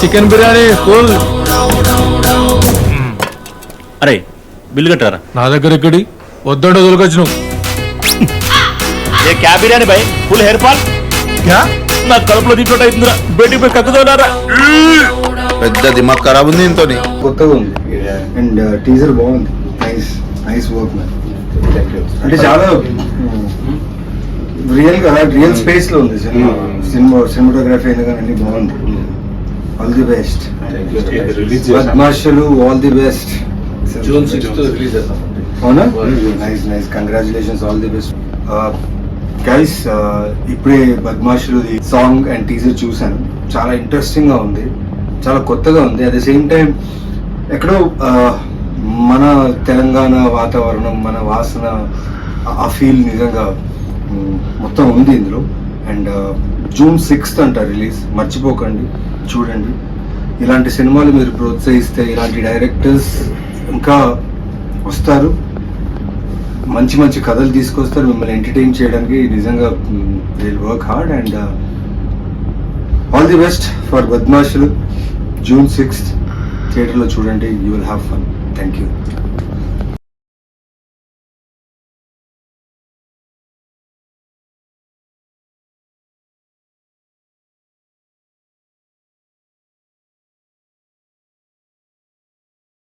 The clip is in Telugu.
Chicken biryani full. అరే బిల్లు కట్టారా? నా దగ్గర ఇక్కడి వద్దంటే దొరకొచ్చు నువ్వు. ఏ క్యా బిర్యానీ భాయ్, ఫుల్ హెయిర్ ఫాల్. క్యా నా కడుపులో దీంట్లో అవుతుందిరా, బయటికి పోయి కక్కుతున్నారా. పెద్ద దిమాగ్ ఖరాబ్ ఉంది దీంతో. కొత్తగా ఉంది అండ్ టీజర్ బాగుంది. Nice nice work man. అంటే చాలా రియల్ స్పేస్ లో ఉంది సినిమాటోగ్రఫీ అయినా కానీ అన్ని బాగుంది. All the best Badmashulu, all the best. June 6th release చేస్తాం. అవునా? Nice nice, congratulations, all the best guys. ఇప్పుడే బద్మాషులు సాంగ్ అండ్ టీజర్ చూశాను. చాలా ఇంట్రెస్టింగ్ గా ఉంది, చాలా కొత్తగా ఉంది. అట్ ద సేమ్ టైం ఎక్కడో మన తెలంగాణ వాతావరణం, మన వాసన, ఆ ఫీల్ నిజంగా మొత్తం ఉంది ఇందులో. అండ్ June 6th అంట రిలీజ్, మర్చిపోకండి, చూడండి. ఇలాంటి సినిమాలు మీరు ప్రోత్సహిస్తే ఇలాంటి డైరెక్టర్స్ ఇంకా వస్తారు, మంచి మంచి కథలు తీసుకొస్తారు మిమ్మల్ని ఎంటర్టైన్ చేయడానికి. నిజంగా they will work hard and all the best for Badmashulu. June 6th థియేటర్లో చూడండి, you will have fun. Thank you.